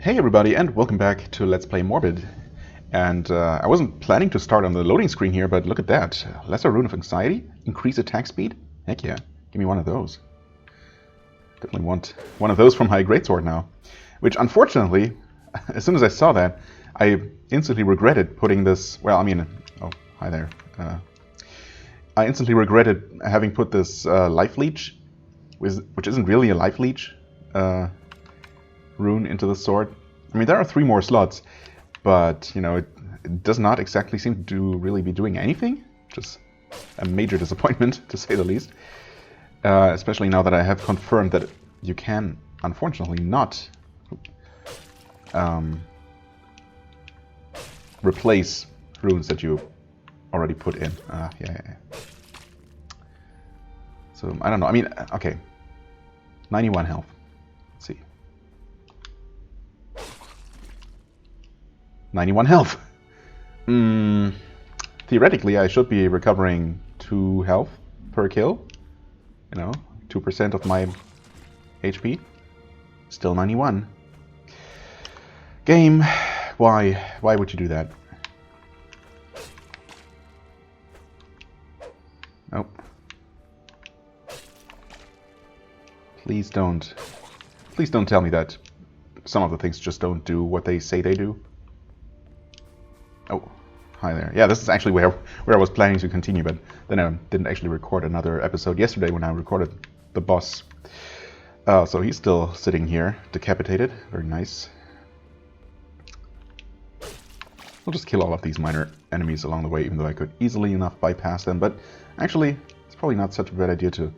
Hey everybody, and welcome back to Let's Play Morbid. And I wasn't planning to start on the loading screen here, but look at that. Lesser Rune of Anxiety? Increase attack speed? Heck yeah, give me one of those. Definitely want one of those for my greatsword now. Which, unfortunately, as soon as I saw that, I instantly regretted putting this... Well, I mean... Oh, hi there. I instantly regretted having put this life leech, which isn't really a life leech, rune into the sword. I mean, there are 3 more slots, but, you know, it does not exactly seem to really be doing anything. Just a major disappointment, to say the least. Especially now that I have confirmed that you can, unfortunately, not replace runes that you already put in. Yeah. So, I don't know. I mean, okay. 91 health. Let's see. 91 health. Theoretically, I should be recovering 2 health per kill. You know, 2% of my HP. Still 91. Game, why? Why would you do that? Nope. Please don't tell me that some of the things just don't do what they say they do. Oh, hi there. Yeah, this is actually where I was planning to continue, but then I didn't actually record another episode yesterday when I recorded the boss. So he's still sitting here, decapitated. Very nice. We'll just kill all of these minor enemies along the way, even though I could easily enough bypass them. But actually, it's probably not such a bad idea to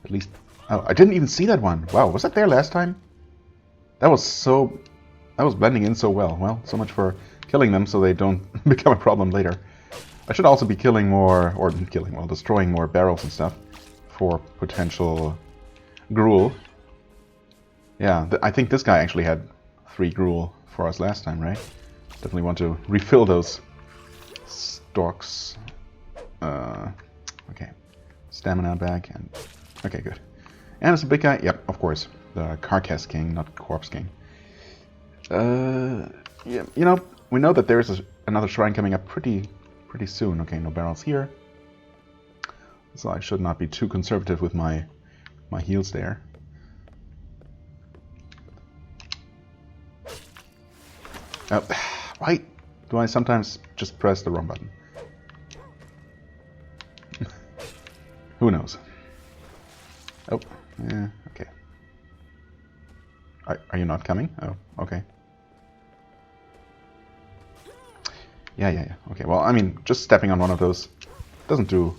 at least... Oh, I didn't even see that one. Wow, was that there last time? That was blending in so well. Well, so much for killing them so they don't become a problem later. I should also be killing more, or destroying more barrels and stuff for potential gruel. Yeah, I think this guy actually had 3 gruel for us last time, right? Definitely want to refill those stocks. Okay, stamina back, and okay, good. And it's a big guy. Yep, of course, the Carcass King, not Corpse King. Yeah, you know, we know that there's another shrine coming up pretty soon. Okay, no barrels here, so I should not be too conservative with my heals there. Why do I sometimes just press the wrong button? Who knows? Oh, yeah, okay. Are you not coming? Oh, okay. Yeah. Okay, well, I mean, just stepping on one of those doesn't do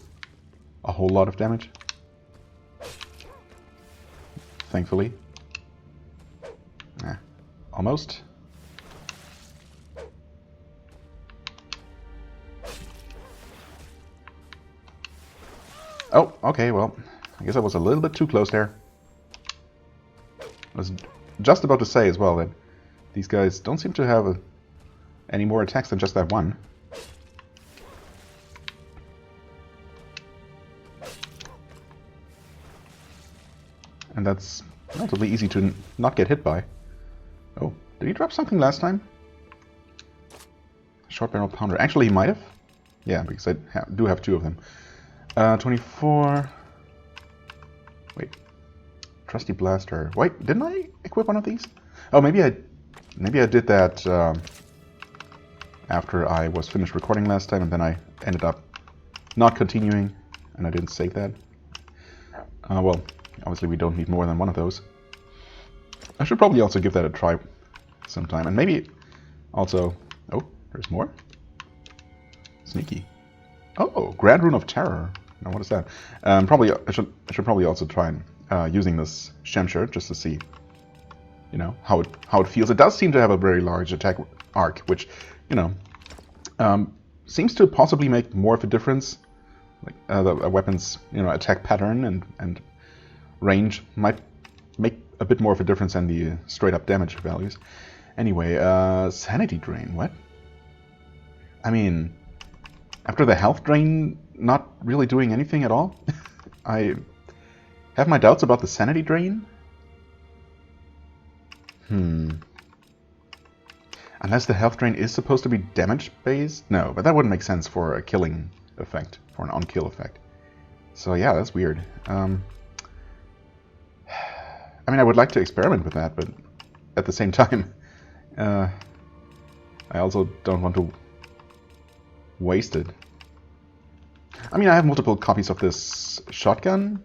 a whole lot of damage. Thankfully. Almost. Oh, okay, well, I guess I was a little bit too close there. I was just about to say as well that these guys don't seem to have any more attacks than just that one. And that's relatively easy to not get hit by. Oh, did he drop something last time? Short barrel pounder. Actually, he might have. Yeah, because I do have 2 of them. 24... Wait. Trusty blaster. Wait, didn't I equip one of these? Oh, maybe I did that after I was finished recording last time, and then I ended up not continuing, and I didn't save that. Well, obviously we don't need more than one of those. I should probably also give that a try sometime, and maybe also... Oh, there's more? Sneaky. Oh, Grand Rune of Terror. Now, what is that? I should probably also try using this Shemshire just to see, you know, how it feels. It does seem to have a very large attack arc, which, you know, seems to possibly make more of a difference. Like the weapon's, you know, attack pattern and range might make a bit more of a difference than the straight up damage values. Anyway, Sanity Drain. What? I mean, after the health drain not really doing anything at all, I have my doubts about the Sanity Drain. Unless the health drain is supposed to be damage-based? No, but that wouldn't make sense for a killing effect, for an on-kill effect. So yeah, that's weird. I mean, I would like to experiment with that, but at the same time, I also don't want to waste it. I mean, I have multiple copies of this shotgun,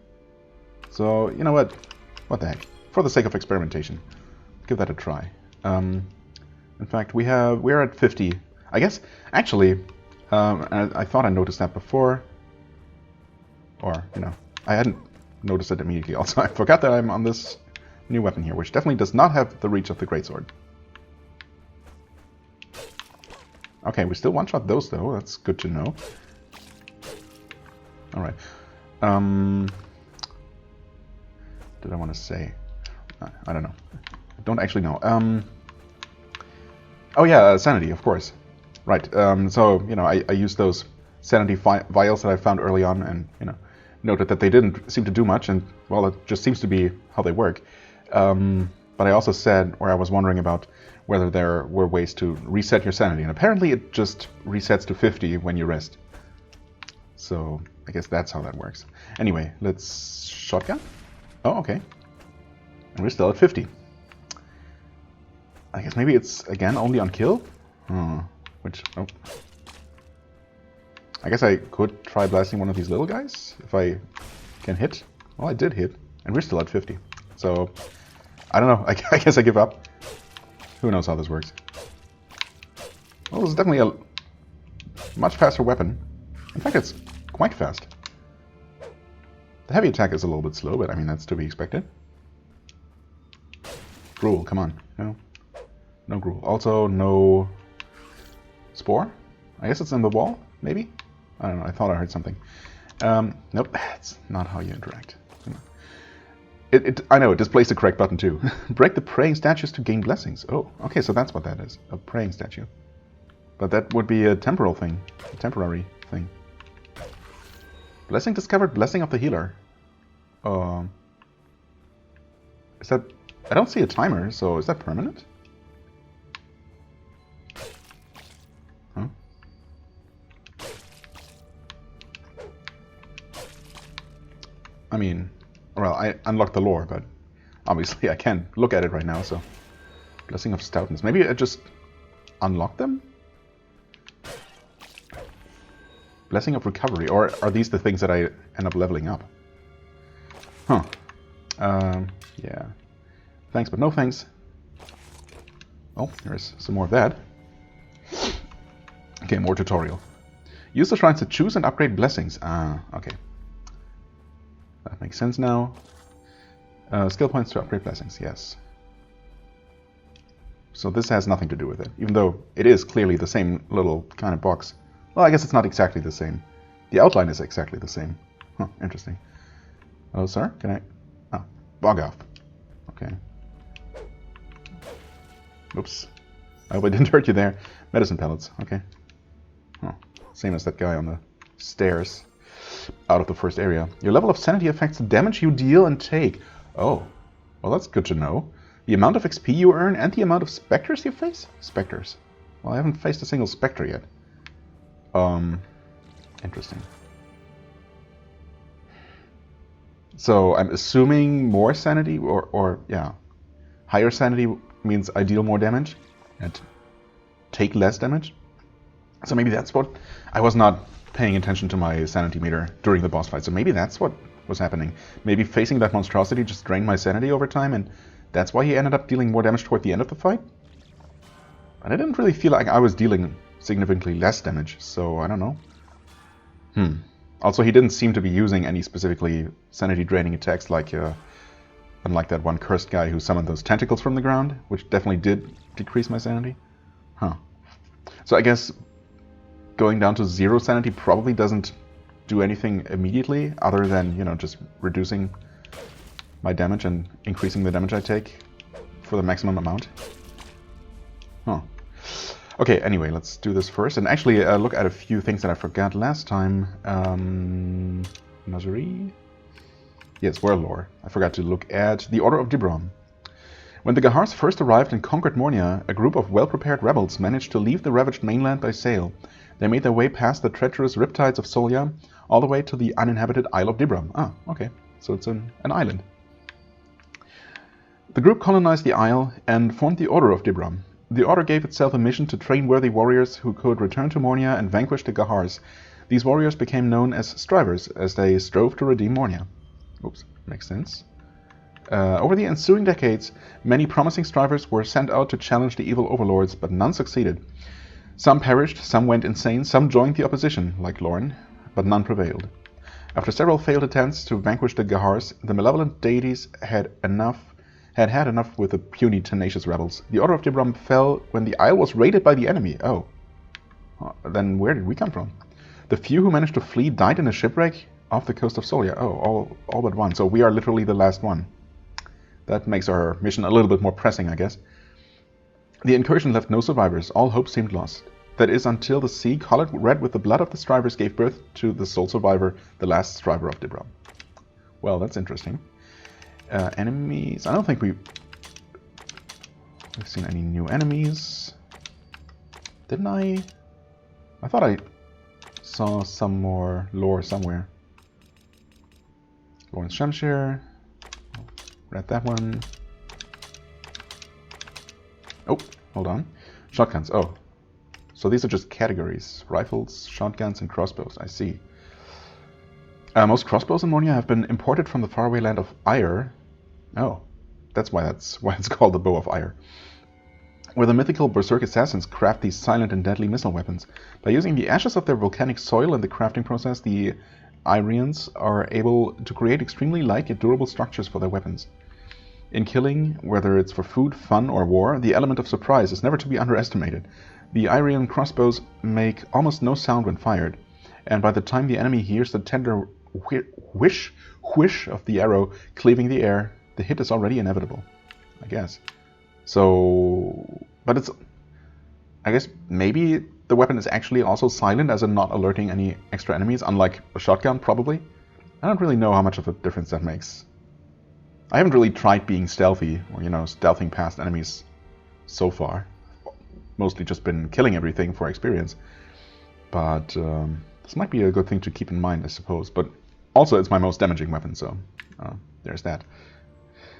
so you know what? What the heck? For the sake of experimentation, give that a try. In fact, we're at 50. I guess, actually, I thought I noticed that before. Or, you know, I hadn't noticed it immediately. Also, I forgot that I'm on this new weapon here, which definitely does not have the reach of the greatsword. Okay, we still one-shot those, though. That's good to know. Alright. Did I want to say? I don't know. I don't actually know. Oh yeah, Sanity, of course. Right, so, you know, I used those Sanity vials that I found early on and, you know, noted that they didn't seem to do much, and, well, it just seems to be how they work. But I also said, or I was wondering about whether there were ways to reset your Sanity, and apparently it just resets to 50 when you rest. So, I guess that's how that works. Anyway, let's shotgun? Oh, okay. And we're still at 50. I guess maybe it's, again, only on kill? Which, oh. I guess I could try blasting one of these little guys, if I can hit. Well, I did hit, and we're still at 50. So, I don't know, I guess I give up. Who knows how this works. Well, this is definitely a much faster weapon. In fact, it's quite fast. The heavy attack is a little bit slow, but I mean, that's to be expected. Gruel, come on. No. No gruel. Also, no spore? I guess it's in the wall, maybe? I don't know, I thought I heard something. Nope, that's not how you interact. I know, it displays the correct button too. Break the praying statues to gain blessings. Oh, okay, so that's what that is. A praying statue. But that would be a temporal thing. A temporary thing. Blessing discovered, blessing of the healer. Is that... I don't see a timer, so is that permanent? Huh? I mean, well, I unlocked the lore, but obviously I can't look at it right now, so... Blessing of stoutness. Maybe I just unlocked them? Blessing of recovery, or are these the things that I end up leveling up? Huh. Yeah. Thanks, but no thanks. Oh, there's some more of that. Okay, more tutorial. Use the shrines to choose and upgrade blessings. Ah, okay. That makes sense now. Skill points to upgrade blessings, yes. So this has nothing to do with it, even though it is clearly the same little kind of box. Well, I guess it's not exactly the same. The outline is exactly the same. Huh, interesting. Oh, sir, can I... Oh, bog off. Okay. Oops. I hope I didn't hurt you there. Medicine pellets, okay. Oh, same as that guy on the stairs out of the first area. Your level of sanity affects the damage you deal and take. Oh, well, that's good to know. The amount of XP you earn and the amount of specters you face? Specters. Well, I haven't faced a single specter yet. Interesting. So I'm assuming more sanity, or yeah, higher sanity means I deal more damage and take less damage. So maybe that's what... I was not paying attention to my sanity meter during the boss fight, so maybe that's what was happening. Maybe facing that monstrosity just drained my sanity over time, and that's why he ended up dealing more damage toward the end of the fight. But I didn't really feel like I was dealing significantly less damage, so I don't know. Also, he didn't seem to be using any specifically sanity-draining attacks like... unlike that one cursed guy who summoned those tentacles from the ground, which definitely did decrease my sanity. Huh. So I guess going down to 0 sanity probably doesn't do anything immediately, other than, you know, just reducing my damage and increasing the damage I take for the maximum amount. Huh. Okay, anyway, let's do this first. And actually, look at a few things that I forgot last time. Nazari? Yes, world lore. I forgot to look at the Order of Dibron. When the Gahars first arrived and conquered Mornia, a group of well-prepared rebels managed to leave the ravaged mainland by sail. They made their way past the treacherous riptides of Solya, all the way to the uninhabited Isle of Dibram. Ah, okay. So it's an island. The group colonized the isle and formed the Order of Dibram. The Order gave itself a mission to train worthy warriors who could return to Mornia and vanquish the Gahars. These warriors became known as Strivers, as they strove to redeem Mornia. Oops, makes sense. Over the ensuing decades, many promising Strivers were sent out to challenge the evil overlords, but none succeeded. Some perished, some went insane, some joined the opposition, like Lorne, but none prevailed. After several failed attempts to vanquish the Gahars, the malevolent deities had had enough with the puny, tenacious rebels. The Order of Dibram fell when the isle was raided by the enemy. Oh. Then where did we come from? The few who managed to flee died in a shipwreck off the coast of Solya. Oh, all but one. So we are literally the last one. That makes our mission a little bit more pressing, I guess. The incursion left no survivors. All hope seemed lost. That is, until the sea, colored red with the blood of the Strivers, gave birth to the sole survivor, the last Striver of Dibram. Well, that's interesting. Enemies... I don't think we've seen any new enemies. Didn't I? I thought I saw some more lore somewhere. Lawrence Shamshir. Read that one. Oh, hold on. Shotguns. Oh. So these are just categories. Rifles, shotguns, and crossbows. I see. Most crossbows in Mornia have been imported from the faraway land of Ire. Oh. That's why it's called the Bow of Ire. Where the mythical berserk assassins craft these silent and deadly missile weapons. By using the ashes of their volcanic soil in the crafting process, the Irians are able to create extremely light yet durable structures for their weapons. In killing, whether it's for food, fun, or war, the element of surprise is never to be underestimated. The Irian crossbows make almost no sound when fired, and by the time the enemy hears the tender whish of the arrow cleaving the air, the hit is already inevitable, I guess. So, but it's, I guess maybe the weapon is actually also silent, as in not alerting any extra enemies, unlike a shotgun, probably. I don't really know how much of a difference that makes. I haven't really tried being stealthy, or, stealthing past enemies so far. Mostly just been killing everything for experience. But this might be a good thing to keep in mind, I suppose. But also, it's my most damaging weapon, so there's that.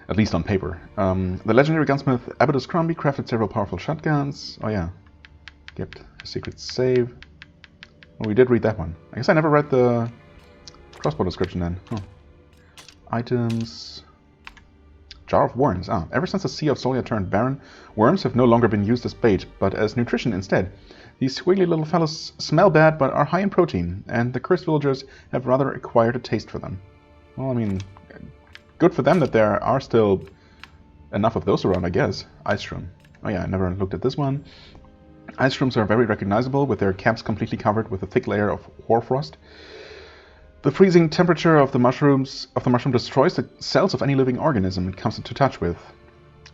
At least on paper. The legendary gunsmith Abbadus Crombie crafted several powerful shotguns. Oh yeah. Kept a secret save. Oh, we did read that one. I guess I never read the crossbow description then. Huh. Items... Jar of worms. Ever since the Sea of Solya turned barren, worms have no longer been used as bait, but as nutrition instead. These squiggly little fellows smell bad, but are high in protein, and the cursed villagers have rather acquired a taste for them. Well, I mean, good for them that there are still enough of those around, I guess. Ice shroom. Oh yeah, I never looked at this one. Ice shrooms are very recognizable, with their caps completely covered with a thick layer of hoarfrost. The freezing temperature of the mushroom destroys the cells of any living organism it comes in touch with.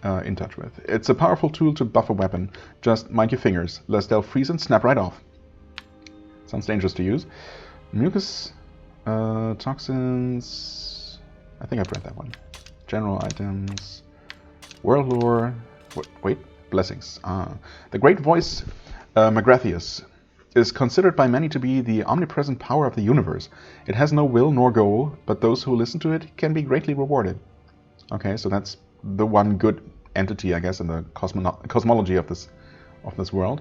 It's a powerful tool to buff a weapon. Just mind your fingers, lest they'll freeze and snap right off. Sounds dangerous to use. Mucus, toxins... I think I've read that one. General items... World lore... Wait, blessings. The great voice, Magrathius, is considered by many to be the omnipresent power of the universe. It has no will nor goal, but those who listen to it can be greatly rewarded. Okay, so that's the one good entity, I guess, in the cosmology of this world.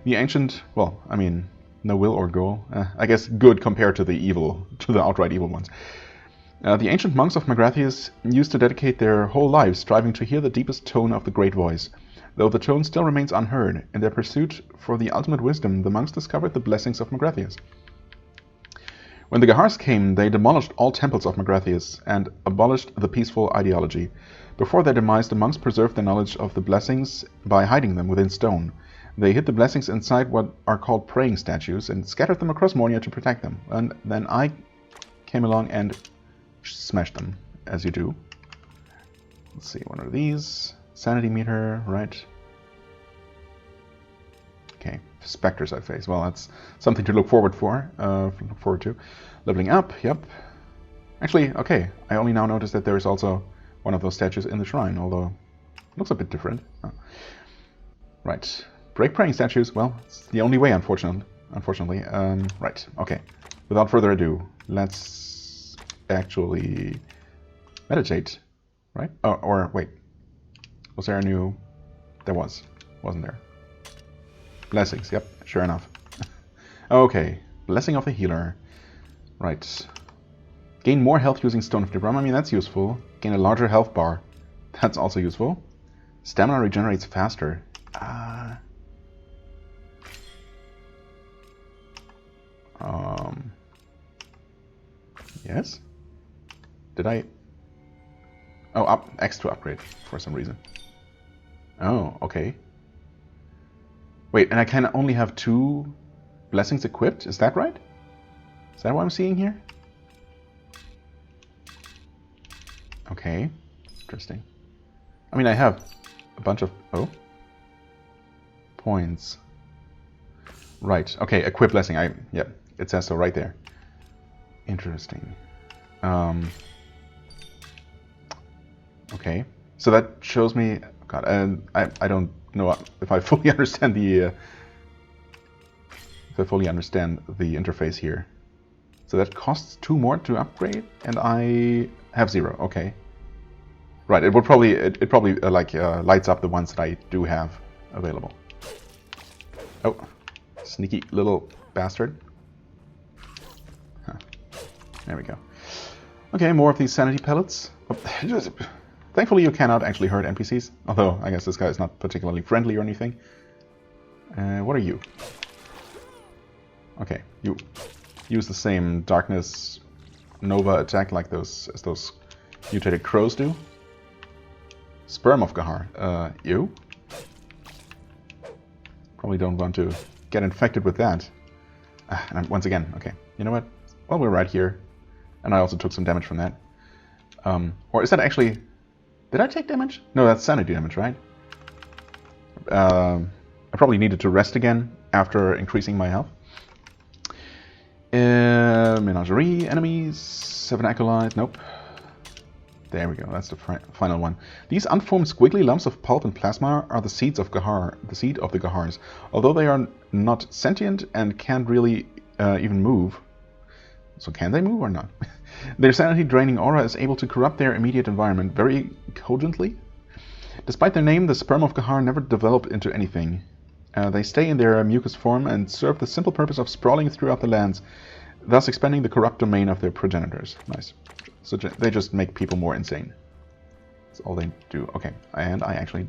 The ancient, well, I mean, no will or goal. I guess good compared to the outright evil ones. The ancient monks of Magrathius used to dedicate their whole lives striving to hear the deepest tone of the great voice. Though the tone still remains unheard, in their pursuit for the ultimate wisdom, the monks discovered the blessings of Magrathius. When the Gahars came, they demolished all temples of Magrathius and abolished the peaceful ideology. Before their demise, the monks preserved their knowledge of the blessings by hiding them within stone. They hid the blessings inside what are called praying statues and scattered them across Mornia to protect them. And then I came along and smashed them, as you do. Let's see, what are these? Sanity meter, right. Okay, specters I face. Well, that's something to look forward to. Leveling up, yep. Actually, okay, I only now noticed that there is also one of those statues in the shrine, although Looks a bit different. Oh. Right. Break praying statues. Well, it's the only way, unfortunately. Right. Okay. Without further ado, let's actually meditate. Right? Oh, or wait. Was there a new... There was. Wasn't there? Blessings. Yep. Sure enough. Okay. Blessing of the healer. Right. Gain more health using Stone of Debrum. I mean, that's useful. Gain a larger health bar. That's also useful. Stamina regenerates faster. Yes? Did I... Oh, X to upgrade for some reason. Oh, okay. Wait, and I can only have 2 blessings equipped? Is that right? Is that what I'm seeing here? Okay. Interesting. I mean, I have a bunch of... Oh. Points. Right. Okay, equip blessing. Yeah, it says so right there. Interesting. Okay. So that shows me... God, I don't know if I fully understand the... interface here. So that costs 2 more to upgrade, and I have 0. Okay. Right. It probably lights up the ones that I do have available. Oh, sneaky little bastard. Huh. There we go. Okay, more of these sanity pellets. Thankfully, you cannot actually hurt NPCs. Although, I guess this guy is not particularly friendly or anything. What are you? Okay, you use the same darkness nova attack like those mutated crows do. Sperm of Gahar. You? Probably don't want to get infected with that. And once again, okay. You know what? Well, we're right here. And I also took some damage from that. Or is that actually... Did I take damage? No, that's sanity damage, right? I probably needed to rest again after increasing my health. Menagerie, enemies, 7 Acolytes, nope. There we go, that's the final one. These unformed squiggly lumps of pulp and plasma are the seeds of Gahar, the seed of the Gahars. Although they are not sentient and can't really even move. So can they move or not? Their sanity-draining aura is able to corrupt their immediate environment very cogently. Despite their name, the sperm of Gahar never develop into anything. They stay in their mucus form and serve the simple purpose of sprawling throughout the lands, thus expanding the corrupt domain of their progenitors. Nice. So they just make people more insane. That's all they do. Okay, and I actually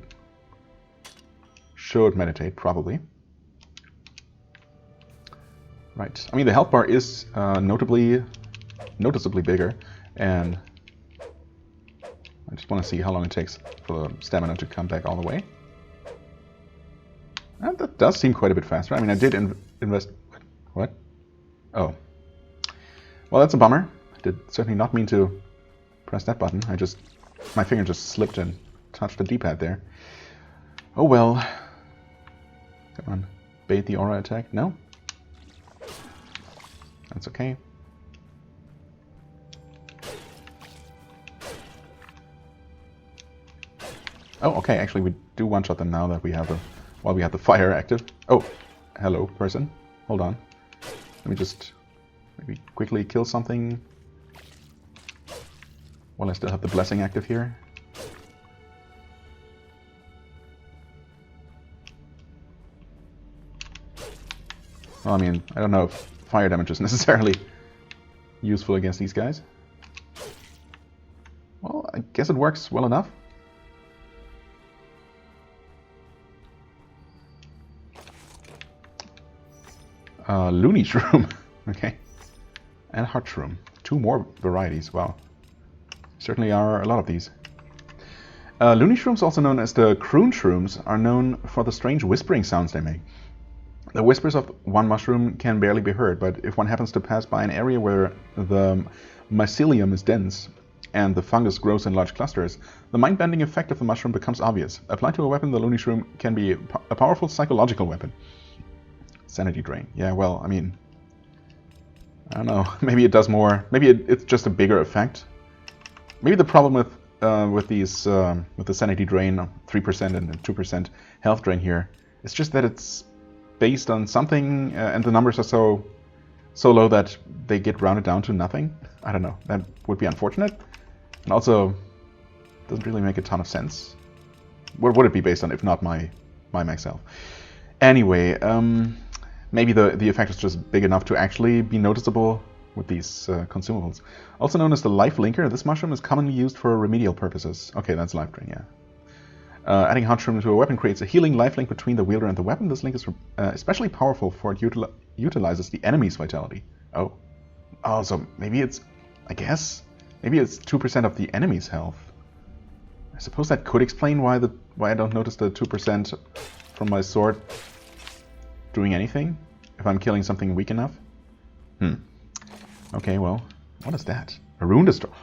should meditate, probably. Right. I mean, the health bar is noticeably bigger, and I just want to see how long it takes for the stamina to come back all the way. And that does seem quite a bit faster. I mean, I did invest... What? Oh. Well, that's a bummer. I did certainly not mean to press that button. My finger just slipped and touched the D-pad there. Oh well. Come on. Bait the aura attack? No? That's okay. Oh, okay. Actually, we do one-shot them now that we have while we have the fire active. Oh, hello, person. Hold on. Let me just maybe quickly kill something while I still have the blessing active here. Well, I mean, I don't know if fire damage is necessarily useful against these guys. Well, I guess it works well enough. Loony Shroom. Okay. And Heart Shroom. 2 more varieties. Wow. Certainly are a lot of these. Loony Shrooms, also known as the Croon Shrooms, are known for the strange whispering sounds they make. The whispers of one mushroom can barely be heard, but if one happens to pass by an area where the mycelium is dense and the fungus grows in large clusters, the mind-bending effect of the mushroom becomes obvious. Applied to a weapon, the Loony Shroom can be a powerful psychological weapon. Sanity drain. Yeah, well, I mean, I don't know. Maybe it does more. Maybe it's just a bigger effect. Maybe the problem with with these with the sanity drain, 3% and 2% health drain here. It's just that it's based on something, and the numbers are so low that they get rounded down to nothing. I don't know. That would be unfortunate, and also doesn't really make a ton of sense. What would it be based on if not my max health? Anyway, maybe the effect is just big enough to actually be noticeable with these consumables. Also known as the life linker, this mushroom is commonly used for remedial purposes. Okay, that's life drain, yeah. Adding hot shroom to a weapon creates a healing life link between the wielder and the weapon. This link is especially powerful for it utilizes the enemy's vitality. Oh, so maybe it's, I guess, maybe it's 2% of the enemy's health. I suppose that could explain why I don't notice the 2% from my sword doing anything if I'm killing something weak enough. Okay, well, what is that? A rune destroyer.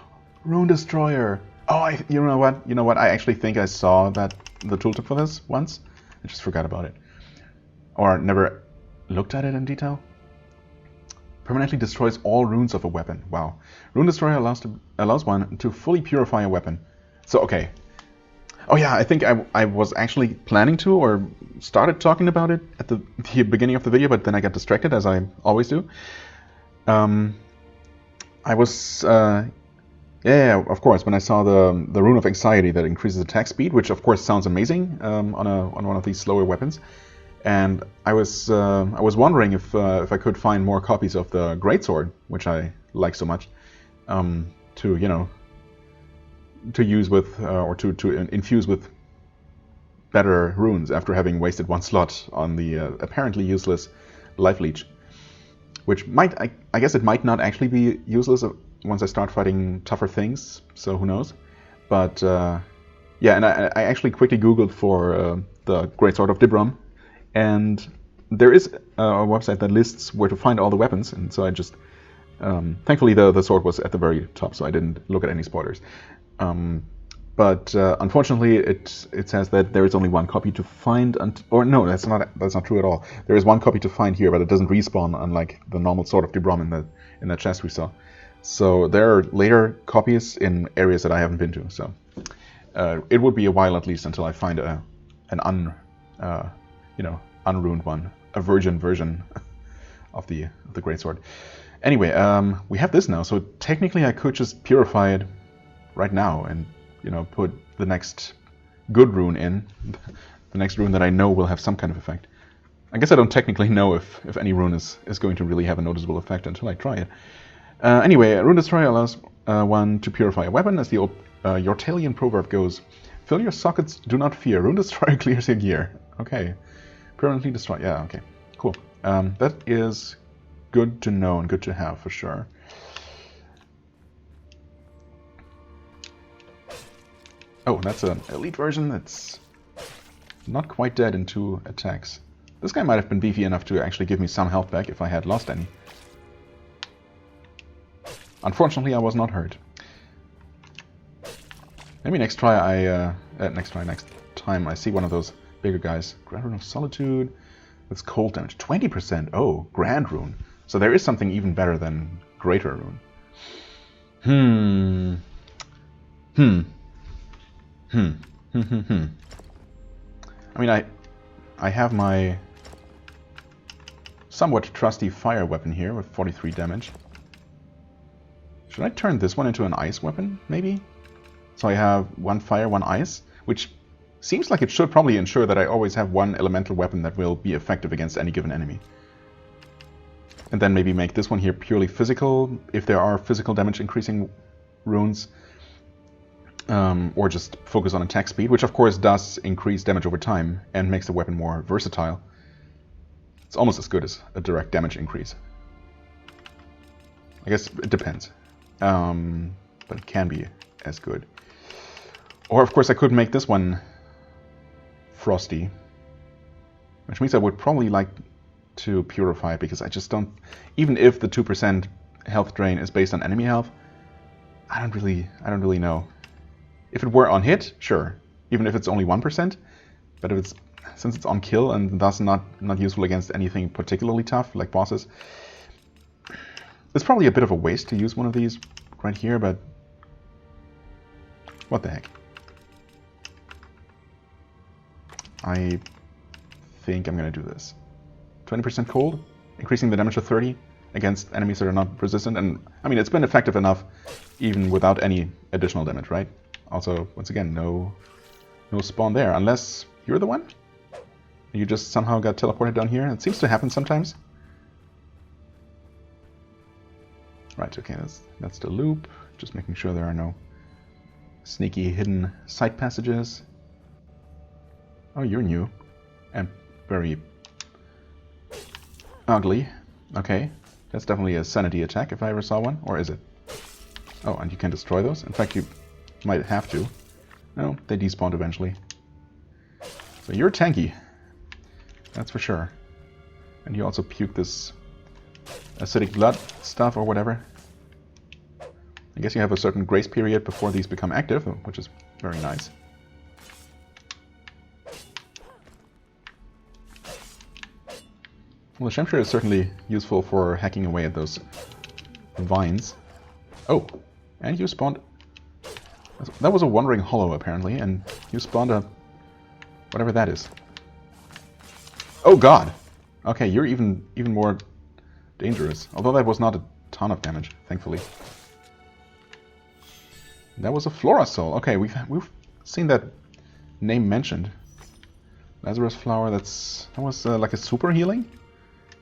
Rune destroyer. Oh, you know what? You know what? I actually think I saw the tooltip for this once. I just forgot about it, or never looked at it in detail. Permanently destroys all runes of a weapon. Wow. Rune destroyer allows one to fully purify a weapon. So okay. Oh yeah, I think I was actually planning to, or started talking about it at the beginning of the video, but then I got distracted, as I always do. I was, yeah, of course, when I saw the Rune of Anxiety that increases attack speed, which of course sounds amazing on one of these slower weapons, and I was wondering if I could find more copies of the Greatsword, which I like so much, to use with or to infuse with better runes after having wasted one slot on the apparently useless Life Leech. Which might, I guess it might not actually be useless once I start fighting tougher things, so who knows. But yeah, and I actually quickly Googled for the Greatsword of Dibram, and there is a website that lists where to find all the weapons, and so I just, thankfully the sword was at the very top, so I didn't look at any spoilers. But unfortunately, it says that there is only one copy to find, or no, that's not true at all. There is one copy to find here, but it doesn't respawn, unlike the normal Sword of Dibram in the chest we saw. So there are later copies in areas that I haven't been to. So it would be a while at least until I find an unruined one, a virgin version of the Greatsword. Anyway, we have this now, so technically I could just purify it right now and put the next good rune in, the next rune that I know will have some kind of effect. I guess I don't technically know if any rune is going to really have a noticeable effect until I try it. Anyway, Rune Destroyer allows one to purify a weapon. As the old Yortalian proverb goes, fill your sockets, do not fear. Rune Destroyer clears your gear. Okay. Permanently destroy. Yeah, okay. Cool. That is good to know and good to have for sure. Oh, that's an elite version that's not quite dead in 2 attacks. This guy might have been beefy enough to actually give me some health back if I had lost any. Unfortunately, I was not hurt. Maybe next time I see one of those bigger guys. Grand Rune of Solitude. That's cold damage. 20%. Oh, Grand Rune. So there is something even better than Greater Rune. I mean, I have my somewhat trusty fire weapon here with 43 damage. Should I turn this one into an ice weapon, maybe? So I have 1 fire, 1 ice, which seems like it should probably ensure that I always have 1 elemental weapon that will be effective against any given enemy. And then maybe make this one here purely physical, if there are physical damage increasing runes. Or just focus on attack speed, which of course does increase damage over time and makes the weapon more versatile. It's almost as good as a direct damage increase. I guess it depends. But it can be as good. Or of course I could make this one frosty, which means I would probably like to purify it, because I just don't, even if the 2% health drain is based on enemy health, I don't really know. If it were on hit, sure, even if it's only 1%, but if it's, since it's on kill and thus not useful against anything particularly tough like bosses, it's probably a bit of a waste to use one of these right here, but What the heck? I think I'm gonna do this. 20% cold, increasing the damage to 30 against enemies that are not resistant, and I mean it's been effective enough even without any additional damage, right? Also, once again, no spawn there, unless you're the one? You just somehow got teleported down here? It seems to happen sometimes. Right, okay, that's the loop. Just making sure there are no sneaky hidden side passages. Oh, you're new. And very ugly. Okay, that's definitely a sanity attack if I ever saw one. Or is it? Oh, and you can destroy those? In fact, you might have to. No, they despawned eventually. So you're tanky. That's for sure. And you also puke this acidic blood stuff or whatever. I guess you have a certain grace period before these become active, which is very nice. Well, the Shemshire is certainly useful for hacking away at those vines. Oh, and you spawned... That was a wandering hollow, apparently, and you spawned a... whatever that is. Oh god! Okay, you're even more dangerous. Although that was not a ton of damage, thankfully. That was a Flora Soul. Okay, we've seen that name mentioned. Lazarus Flower, that was like a super healing,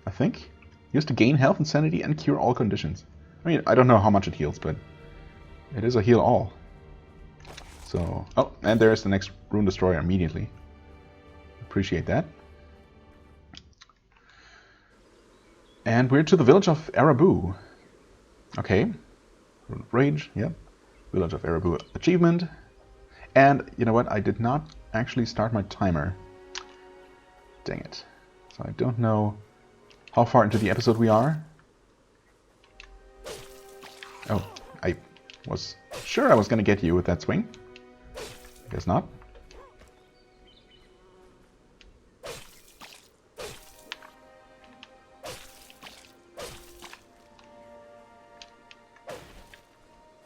I think. Used to gain health and sanity and cure all conditions. I mean, I don't know how much it heals, but it is a heal all. So, oh, and there's the next Rune Destroyer immediately. Appreciate that. And we're to the village of Arabu. Okay. Rage, yep. Village of Arabu achievement. And you know what? I did not actually start my timer. Dang it. So I don't know how far into the episode we are. Oh, I was sure I was going to get you with that swing. I guess not.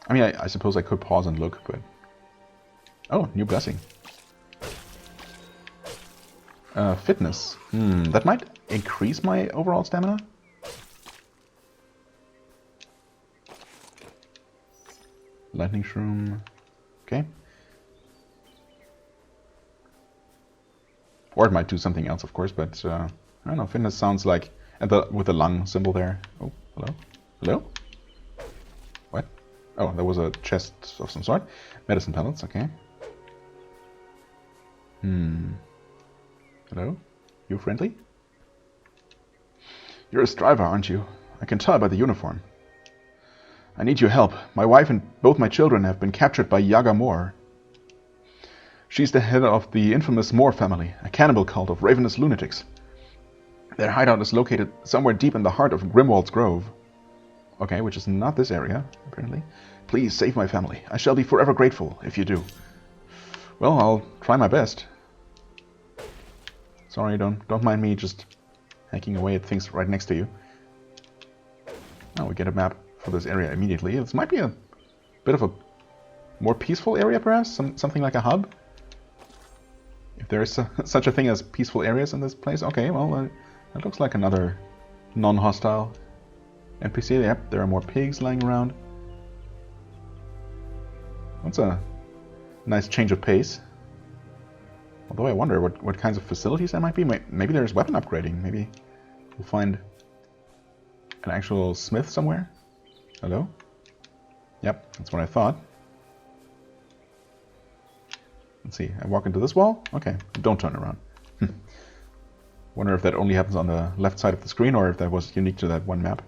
I mean, I suppose I could pause and look, but... Oh, new blessing. Fitness. That might increase my overall stamina. Lightning Shroom. Okay. Or it might do something else, of course, but I don't know. Fitness sounds like... with the lung symbol there. Oh, hello? Hello? What? Oh, there was a chest of some sort. Medicine pellets, okay. Hello? You friendly? You're a striver, aren't you? I can tell by the uniform. I need your help. My wife and both my children have been captured by Yaga Moore. She's the head of the infamous Moore family, a cannibal cult of ravenous lunatics. Their hideout is located somewhere deep in the heart of Grimwald's Grove. Okay, which is not this area, apparently. Please save my family. I shall be forever grateful if you do. Well, I'll try my best. Sorry, don't mind me just hacking away at things right next to you. Now we get a map for this area immediately. This might be a bit of a more peaceful area, perhaps? Something like a hub? If there is such a thing as peaceful areas in this place. Okay, well, that looks like another non-hostile NPC. Yep, there are more pigs lying around. That's a nice change of pace. Although I wonder what kinds of facilities there might be. Maybe there's weapon upgrading. Maybe we'll find an actual smith somewhere. Hello? Yep, that's what I thought. Let's see, I walk into this wall? Okay, don't turn around. Wonder if that only happens on the left side of the screen or if that was unique to that one map.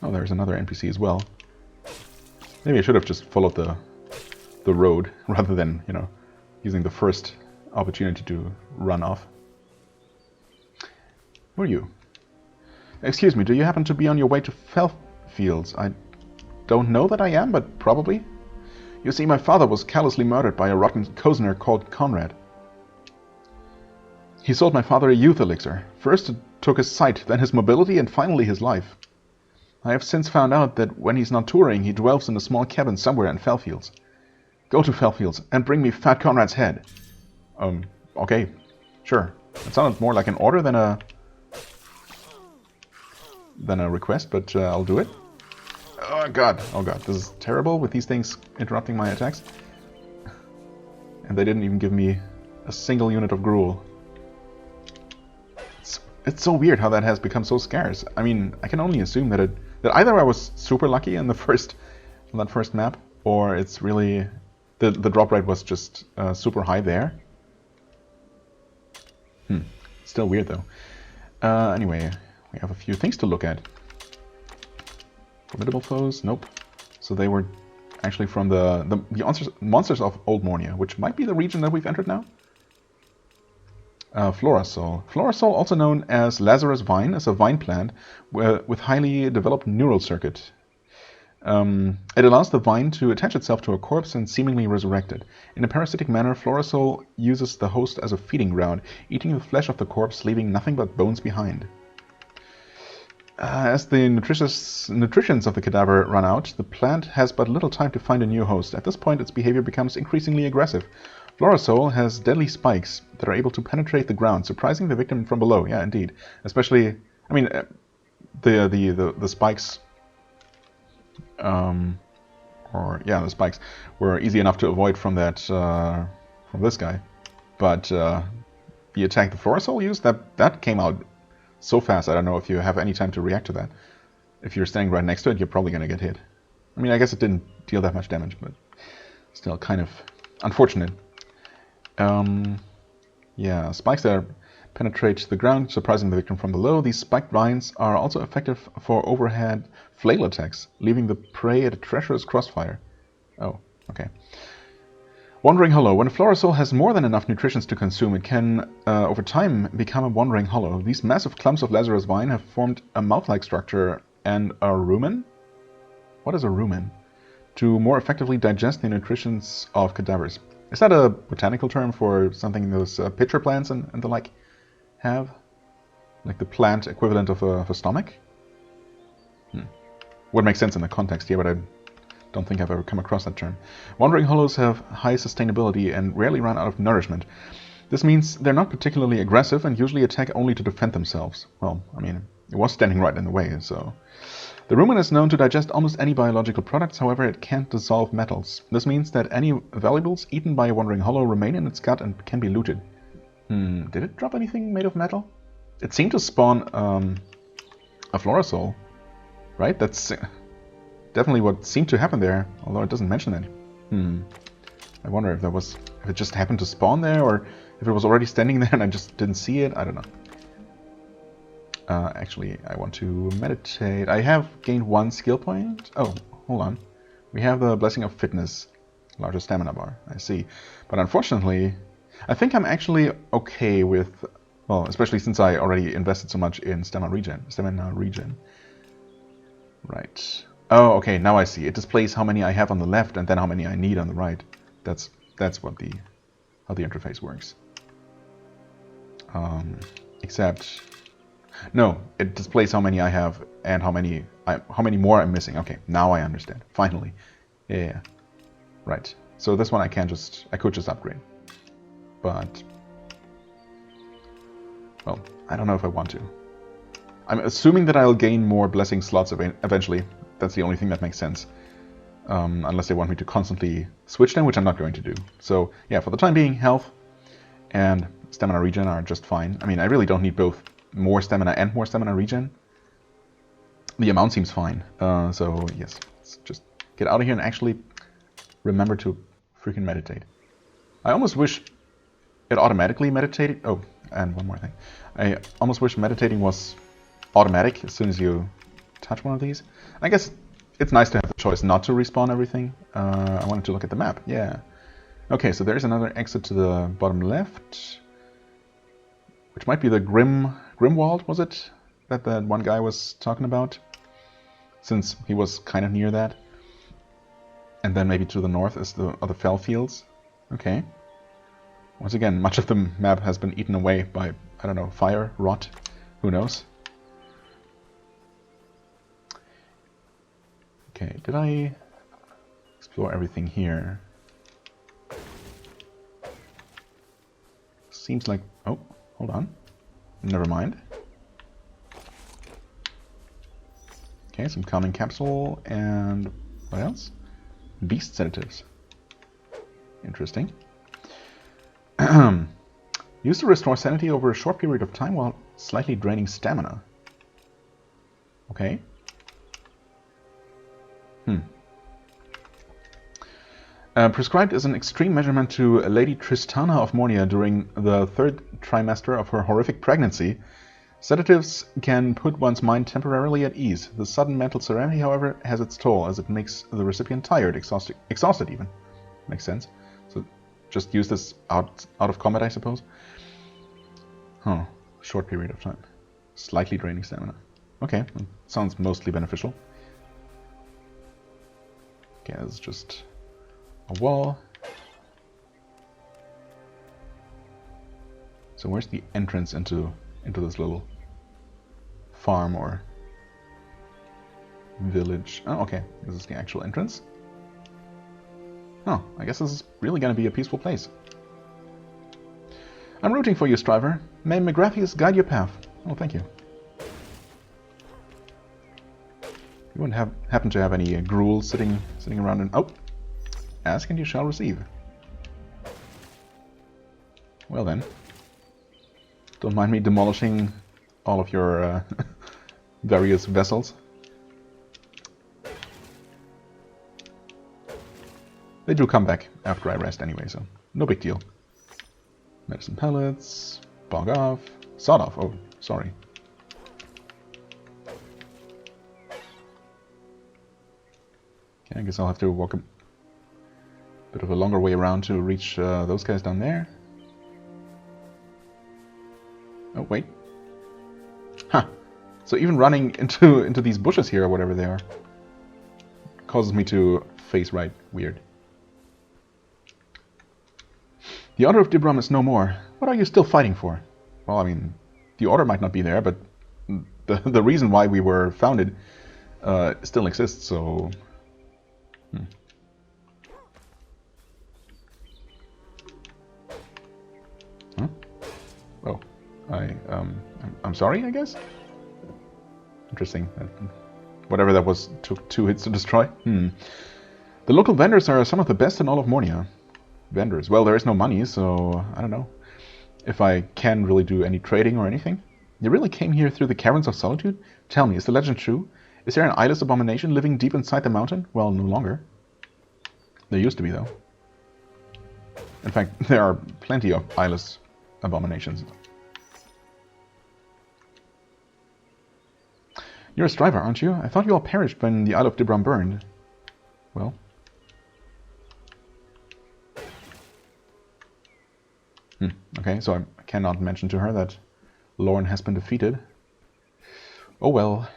Oh, there's another NPC as well. Maybe I should have just followed the road rather than, you know, using the first opportunity to run off. Who are you? Excuse me, do you happen to be on your way to Felfields? I don't know that I am, but probably. You see, my father was callously murdered by a rotten cozener called Conrad. He sold my father a youth elixir. First it took his sight, then his mobility, and finally his life. I have since found out that when he's not touring, he dwells in a small cabin somewhere in Fellfields. Go to Fellfields and bring me Fat Conrad's head. Okay, sure. It sounded more like an order than a request, but I'll do it. Oh god, this is terrible with these things interrupting my attacks. And they didn't even give me a single unit of gruel. It's so weird how that has become so scarce. I mean, I can only assume that that either I was super lucky in that first map, or it's really the drop rate was just super high there. Still weird though. Anyway, we have a few things to look at. Formidable foes? Nope. So they were actually from the monsters of Old Mornia, which might be the region that we've entered now. Florasol. Florasol, also known as Lazarus Vine, is a vine plant with highly developed neural circuit. It allows the vine to attach itself to a corpse and seemingly resurrect it. In a parasitic manner, Florasol uses the host as a feeding ground, eating the flesh of the corpse, leaving nothing but bones behind. As the nutritions of the cadaver run out, the plant has but little time to find a new host. At this point, its behavior becomes increasingly aggressive. Florasol has deadly spikes that are able to penetrate the ground, surprising the victim from below. Yeah, indeed. Especially, I mean, the spikes, the spikes were easy enough to avoid from from this guy. But the attack the Florasol used, that came out so fast. I don't know if you have any time to react to that. If you're standing right next to it, you're probably going to get hit. I mean, I guess it didn't deal that much damage, but still kind of unfortunate. Yeah, spikes that penetrate the ground, surprising the victim from below. These spiked vines are also effective for overhead flail attacks, leaving the prey at a treacherous crossfire. Oh, okay. Wandering Hollow. When a Florasol has more than enough nutritions to consume, it can, over time, become a Wandering Hollow. These massive clumps of Lazarus Vine have formed a mouth-like structure and a rumen? What is a rumen? To more effectively digest the nutritions of cadavers. Is that a botanical term for something those pitcher plants and the like have? Like the plant equivalent of a stomach? Would make sense in the context here, but I don't think I've ever come across that term. Wandering Hollows have high sustainability and rarely run out of nourishment. This means they're not particularly aggressive and usually attack only to defend themselves. Well, I mean, it was standing right in the way, so... The rumen is known to digest almost any biological products, however it can't dissolve metals. This means that any valuables eaten by a Wandering Hollow remain in its gut and can be looted. Did it drop anything made of metal? It seemed to spawn a Florasol, right? That's definitely what seemed to happen there, although it doesn't mention it. I wonder if it just happened to spawn there, or if it was already standing there and I just didn't see it. I don't know. Actually, I want to meditate. I have gained 1 skill point. Oh, hold on. We have the Blessing of Fitness. Larger stamina bar. I see. But unfortunately, I think I'm actually okay with... Well, especially since I already invested so much in stamina regen. Right. Oh, okay, now I see. It displays how many I have on the left and then how many I need on the right. That's what how the interface works. Except... No, it displays how many I have and how many more I'm missing. Okay, now I understand. Finally. Yeah. Right. So this one I could just upgrade. But well, I don't know if I want to. I'm assuming that I'll gain more blessing slots eventually. That's the only thing that makes sense. Unless they want me to constantly switch them, which I'm not going to do. So yeah, for the time being, health and stamina regen are just fine. I mean, I really don't need both more stamina and more stamina regen. The amount seems fine. So yes, let's just get out of here and actually remember to freaking meditate. I almost wish it automatically meditated. Oh, and one more thing. I almost wish meditating was automatic as soon as you touch one of these. I guess it's nice to have the choice not to respawn everything. I wanted to look at the map. Yeah. Okay, so there's another exit to the bottom left, which might be the Grimwald, was it? That one guy was talking about? Since he was kind of near that. And then maybe to the north is the other fell fields. Okay. Once again, much of the map has been eaten away by, I don't know, fire, rot, who knows? Okay, did I explore everything here? Seems like... Oh, hold on. Never mind. Okay, some calming capsule and... what else? Beast sedatives. Interesting. Used to restore sanity over a short period of time while slightly draining stamina. Okay. Prescribed as an extreme measurement to Lady Tristana of Mornia during the 3rd trimester of her horrific pregnancy. Sedatives can put one's mind temporarily at ease. The sudden mental serenity, however, has its toll, as it makes the recipient tired, exhausted even. Makes sense. So just use this out of combat, I suppose. Huh. Short period of time. Slightly draining stamina. Okay, sounds mostly beneficial. Okay, this is just a wall. So where's the entrance into this little farm or village? Oh, okay, this is the actual entrance. Oh, I guess this is really going to be a peaceful place. I'm rooting for you, Striver. May McGrathys guide your path. Oh, thank you. You wouldn't happen to have any gruel sitting around and... Oh! Ask and you shall receive. Well then. Don't mind me demolishing all of your various vessels. They do come back after I rest anyway, so no big deal. Medicine pellets, bog off, sawed off, oh, sorry. Okay, I guess I'll have to walk a bit of a longer way around to reach those guys down there. Oh, wait. Huh. So even running into these bushes here, or whatever they are, causes me to face right. Weird. The Order of Dibram is no more. What are you still fighting for? Well, I mean, the Order might not be there, but the reason why we were founded still exists, so... Huh? Oh, I'm sorry, I guess? Interesting. Whatever that was took 2 hits to destroy. The local vendors are some of the best in all of Mornia. Vendors. Well, there is no money, so I don't know if I can really do any trading or anything. You really came here through the Caverns of Solitude? Tell me, is the legend true? Is there an eyeless abomination living deep inside the mountain? Well, no longer. There used to be, though. In fact, there are plenty of eyeless abominations. You're a striver, aren't you? I thought you all perished when the Isle of Dibram burned. Well... Okay, so I cannot mention to her that Lauren has been defeated. Oh well.